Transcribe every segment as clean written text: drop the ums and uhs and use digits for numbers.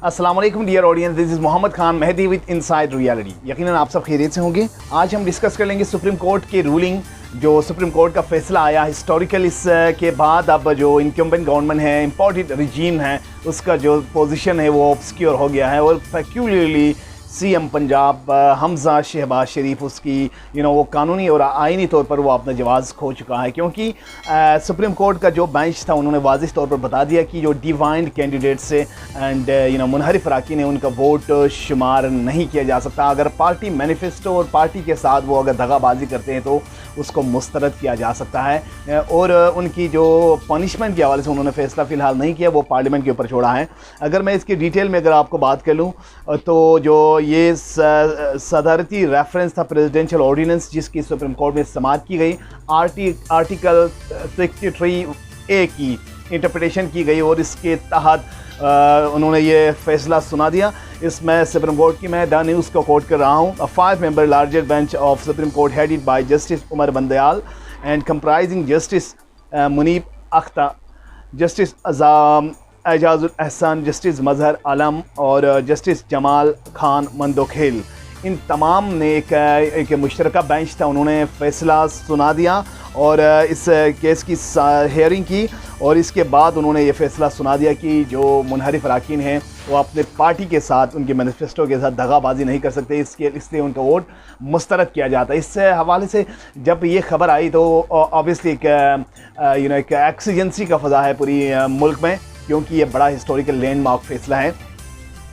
अस्सलाम वालेकुम dear audience, this is Mohammad Khan Mehdi with inside reality. यकीनन आप सब खैरियत से होंगे। आज हम डिस्कस कर लेंगे सुप्रीम कोर्ट की रूलिंग, जो सुप्रीम कोर्ट का फैसला आया हिस्टोरिकल। इसके बाद अब जो इनकम्बेंट गवर्नमेंट है, इम्पोर्टेड रिजीम है, उसका जो पोजीशन है वो ऑब्सक्योर हो गया है। और पेक्यूलियरली सीएम पंजाब हमजा शहबाज शरीफ, उसकी वो कानूनी और आइनी तौर पर वो अपना जवाज़ खो चुका है, क्योंकि सुप्रीम कोर्ट का जो बेंच था उन्होंने वाज़िह तौर पर बता दिया कि जो डिवाइंड कैंडिडेट से एंड मुनहरिफ अराकीन है उनका वोट शुमार नहीं किया जा सकता। अगर पार्टी मैनिफेस्टो और पार्टी के साथ वो अगर दगाबाजी करते हैं तो उसको मुस्तरद किया जा सकता है। और उनकी जो पनिशमेंट के हवाले से उन्होंने फैसला फ़िलहाल नहीं किया, वो पार्लियामेंट के ऊपर छोड़ा है। अगर मैं इसकी डिटेल में अगर आपको बात कर लूँ तो जो ये सदारती रेफरेंस था प्रेसिडेंशियल ऑर्डिनेंस, जिसकी सुप्रीम कोर्ट में समाअत की गई, आर्टिकल 63A की इंटरप्रिटेशन की गई और इसके तहत उन्होंने ये फैसला सुना दिया। इसमें सुप्रीम कोर्ट की मैं द न्यूज़ को कोट कर रहा हूँ। 5 member larger bench of supreme court headed by justice Umar Bandial and comprising justice Munib Akhtar, justice Ijazul Ahsan, justice Mazhar Alam और जस्टिस जमाल खान मंदोखेल, इन तमाम ने एक मुश्तरका बेंच था, उन्होंने फ़ैसला सुना दिया और इस केस की हेयरिंग की। और इसके बाद उन्होंने ये फ़ैसला सुना दिया कि जो मुनहरिफ अराकीन हैं वो अपने पार्टी के साथ, उनके मैनिफेस्टो के साथ दगाबाजी नहीं कर सकते, इसलिए उनका वोट मुस्तरद किया जाता है। इस हवाले से जब ये खबर आई तो ऑब्वियसली एक एक्सीजेंसी का फ़ज़ा है पूरी मुल्क में, क्योंकि ये बड़ा हिस्टोरिकल लैंडमार्क फ़ैसला है।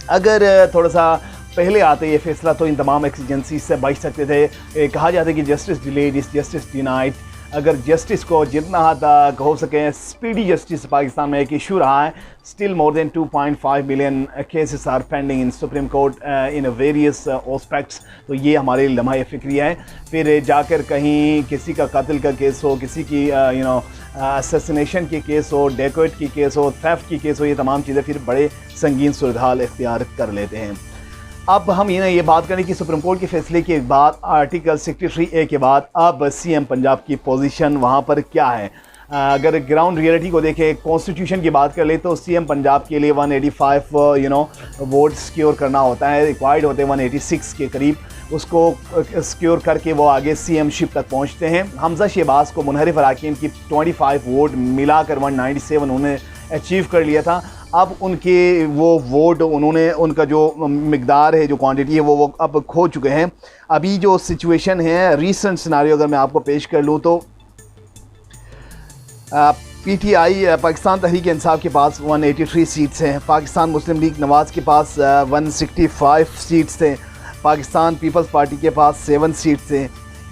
अगर थोड़ा सा पहले आते ये फैसला तो इन तमाम एक्सीजेंसी से बच सकते थे। कहा जाता है कि justice delayed is justice denied. अगर जस्टिस को जितना हद हो सके स्पीडी जस्टिस पाकिस्तान में एक इशू रहा है। Still more than 2.5 million cases are pending in Supreme Court in various aspects. तो ये हमारे लम्हा फ़िक्रिया है। फिर जाकर कहीं किसी का कत्ल का केस हो, किसी की असैसिनेशन की केस हो, डेकोइट की केस हो, थेफ्ट की केस हो, ये तमाम चीज़ें फिर बड़े संगीन सूरत इख्तियार कर लेते हैं। अब हम ये बात करें कि सुप्रीम कोर्ट के फैसले के बाद आर्टिकल 63A के बाद अब सीएम पंजाब की पोजीशन वहाँ पर क्या है। अगर ग्राउंड रियलिटी को देखें, कॉन्स्टिट्यूशन की बात कर ले तो सीएम पंजाब के लिए 185 वोट सिक्योर करना होता है, रिक्वायर्ड होते हैं 186 के करीब। उसको सिक्योर करके वो आगे सीएमशिप तक पहुँचते हैं। हमजा शहबाज को मुनहरिफ अराकीन की 25 वोट मिलाकर 197 उन्होंने अचीव कर लिया था। अब उनके वो वोट उन्होंने, उनका जो मिकदार है, जो क्वांटिटी है, वो अब खो चुके हैं। अभी जो सिचुएशन है, रीसेंट सिनारियो अगर मैं आपको पेश कर लूँ तो पीटीआई पाकिस्तान तहरीक इंसाफ के पास 183 सीट्स हैं, पाकिस्तान मुस्लिम लीग नवाज़ के पास 165 सीट्स थे, पाकिस्तान पीपल्स पार्टी के पास 7 सीट्स हैं।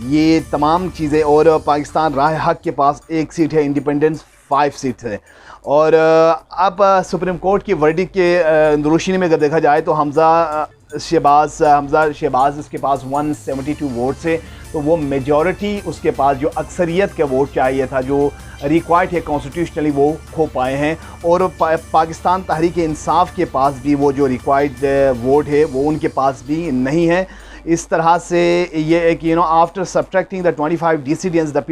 ये तमाम चीज़ें, और पाकिस्तान राह हक के पास 1 सीट है, इंडिपेंडेंस 5 सीट्स है। और अब सुप्रीम कोर्ट की वर्डिक्ट के रोशनी में अगर देखा जाए तो हमजा शहबाज उसके पास 172 वोट्स है, तो वो मेजॉरिटी उसके पास जो अक्सरियत का वोट चाहिए था, जो रिक्वायर्ड है कॉन्स्टिट्यूशनली, वो खो पाए हैं। और पाकिस्तान तहरीक इंसाफ के पास भी वो जो रिक्वायर्ड वोट है वो उनके पास भी नहीं है। इस तरह से ये एक after subtracting the 25 dissidents the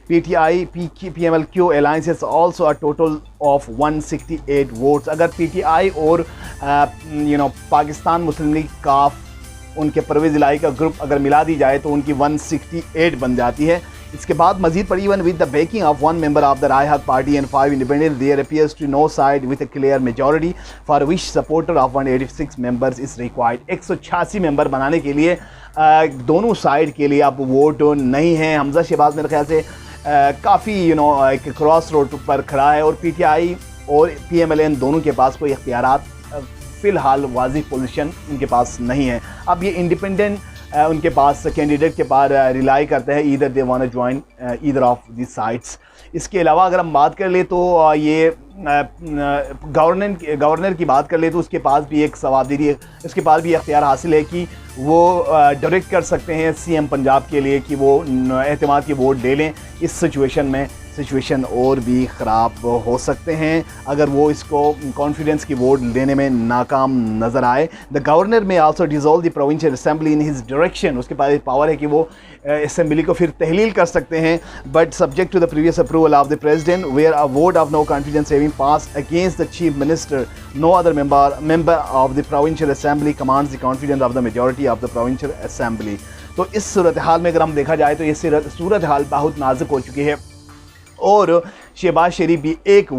PTI PMLQ alliance has also a total of 168 votes। अगर PTI और पाकिस्तान मुस्लिम लीग काफ, उनके परवेज़ इलाही का ग्रुप अगर मिला दी जाए तो उनकी 168 बन जाती है। इसके बाद मजीद पर even with the backing of 1 member of the Rai Haq party and 5 independent, there appears to no side with a clear majority for which supporter of 186 members is required. 186 member बनाने के लिए दोनों साइड के लिए अब वोट नहीं है। हमजा शहबाज मेरे ख्याल से काफ़ी एक क्रॉस रोड पर खड़ा है, और पीटीआई और पीएमएलएन दोनों के पास कोई इख्तियारात फ़िलहाल वाज़िह पोजीशन उनके पास नहीं है। अब ये इंडिपेंडेंट उनके पास कैंडिडेट के पास रिलाई करते हैं, either they want to join either of the sides. इसके अलावा अगर हम बात कर ले तो ये गवर्नर की बात कर ले तो उसके पास भी एक सवाबदेही है, इसके पास भी इख्तियार हासिल है कि वो डायरेक्ट कर सकते हैं सीएम पंजाब के लिए कि वो एतमाद की वोट ले लें। इस सिचुएशन में सिचुएशन और भी ख़राब हो सकते हैं अगर वो इसको कॉन्फिडेंस की वोट लेने में नाकाम नज़र आए। द गवर्नर में also dissolve the provincial assembly in his direction, उसके पास पावर है कि वो असेंबली को फिर तहलील कर सकते हैं, but subject to the previous approval of the president where a vote of no confidence having pass against the chief minister no other member of the provincial assembly commands the confidence of the majority of the provincial assembly. तो इस सूरत हाल में अगर हम देखा जाए तो ये सूरत हाल बहुत नाजुक हो चुकी है और शहबाज शरीफ भी एक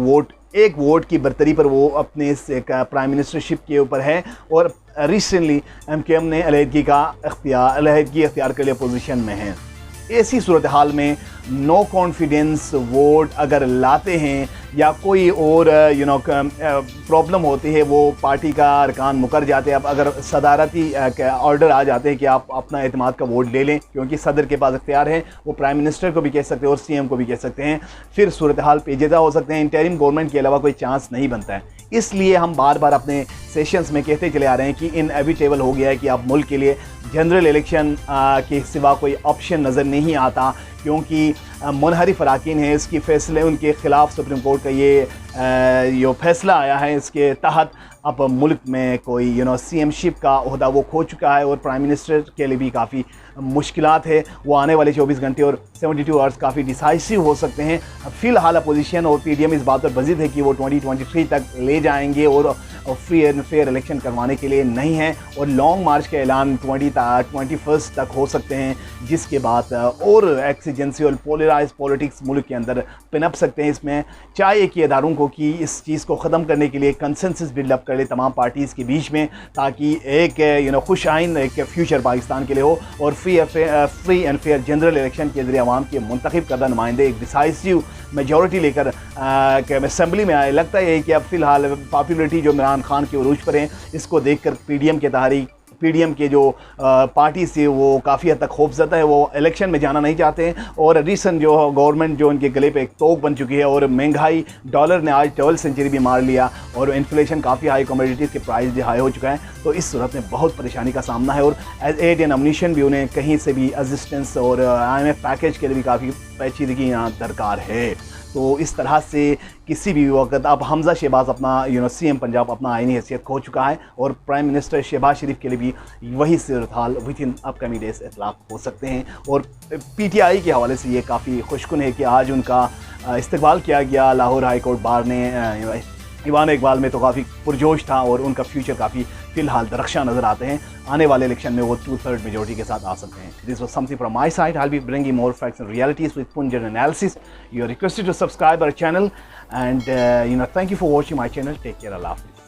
वोट की बरतरी पर वो अपने प्राइम मिनिस्टरशिप के ऊपर है और रिसेंटली MKM ने अलहदगी अख्तियार के लिए पोजीशन में है। ऐसी सूरत हाल में नो कॉन्फिडेंस वोट अगर लाते हैं या कोई और प्रॉब्लम होती है, वो पार्टी का अरकान मुकर जाते हैं। अब अगर सदारती ऑर्डर आ जाते हैं कि आप अपना एतमाद का वोट ले लें क्योंकि सदर के पास इख्तियार है, वो प्राइम मिनिस्टर को भी कह सकते हैं और CM को भी कह सकते हैं, फिर सूरत हाल पेचीदा हो सकते हैं। इंटरिम गवर्नमेंट के अलावा कोई चांस नहीं बनता है। इसलिए हम बार बार अपने सेशंस में कहते चले आ रहे हैं कि इनएविटेबल हो गया है कि अब मुल्क के लिए जनरल इलेक्शन के सिवा कोई ऑप्शन नज़र नहीं आता, क्योंकि मुनहरिफ अराकीन है इसकी फ़ैसले उनके ख़िलाफ़ सुप्रीम कोर्ट का ये फैसला आया है। इसके तहत अब मुल्क में कोई CM शिप का ओहदा वो खो चुका है और प्राइम मिनिस्टर के लिए भी काफ़ी मुश्किलात है। वो आने वाले 24 घंटे और 72 आवर्स काफ़ी डिसाइसिव हो सकते हैं। फ़िलहाल अपोजिशन और PDM इस बात पर बज़िद है कि वो 2023 तक ले जाएंगे और फ्री एंड फेयर इलेक्शन करवाने के लिए नहीं है और लॉन्ग मार्च का ऐलान 21 तक हो सकते हैं, जिसके बाद और एक्सीजेंसी और पोलराइज पॉलिटिक्स मुल्क के अंदर पिनप सकते हैं। इसमें चाहिए कि इदारों को कि इस चीज़ को ख़त्म करने के लिए कंसेंसस बिल्डअप कर ले तमाम पार्टीज़ के बीच में, ताकि एक खुश आइन एक फ्यूचर पाकिस्तान के लिए हो और free and fair general election के ज़रिए आवाम के मुंतखब करदा नुमाइंदे एक डिसाइसिव मेजॉरिटी लेकर असेंबली में आए। लगता है कि अब फ़िलहाल पॉपुलरिटी जो इमरान खान के उरूज पर हैं, इसको देखकर PDM के जो पार्टी से वो काफ़ी हद तक खौफज़दा है, वो इलेक्शन में जाना नहीं चाहते हैं। और रिसेंट जो गवर्नमेंट जो उनके गले पे एक तोप बन चुकी है और महंगाई, डॉलर ने आज डबल सेंचुरी भी मार लिया और इन्फ्लेशन काफ़ी हाई, कमोडिटीज़ के प्राइस भी हाई हो चुका है। तो इस सूरत में बहुत परेशानी का सामना है और एज एड एंड अम्यूनिशन भी उन्हें कहीं से भी असिस्टेंस और IMF पैकेज के लिए भी काफ़ी पेचीदगी यहाँ दरकार है। तो इस तरह से किसी भी वक्त अब हमज़ा शहबाज अपना CM पंजाब अपना आईनी हैसियत खो चुका है और प्राइम मिनिस्टर शहबाज शरीफ के लिए भी वही सूरत हाल विद इन अपकमिंग डेज इतलाक़ हो सकते हैं। और PTI के हवाले से ये काफ़ी खुशकुन है कि आज उनका इस्तकबाल किया गया लाहौर हाई कोर्ट बार ने। ईवान इकबाल में तो काफ़ी पुरजोश था और उनका फ्यूचर काफ़ी फ़िलहाल दरख्शां नज़र आते हैं। आने वाले इलेक्शन में वो 2/3 मेजॉरिटी के साथ आ सकते हैं। This was something from my side. I will be bringing more facts and realities with Punjan analysis. You are requested to subscribe our channel and thank you for watching my channel. Take care. Allah हाफ़िज़।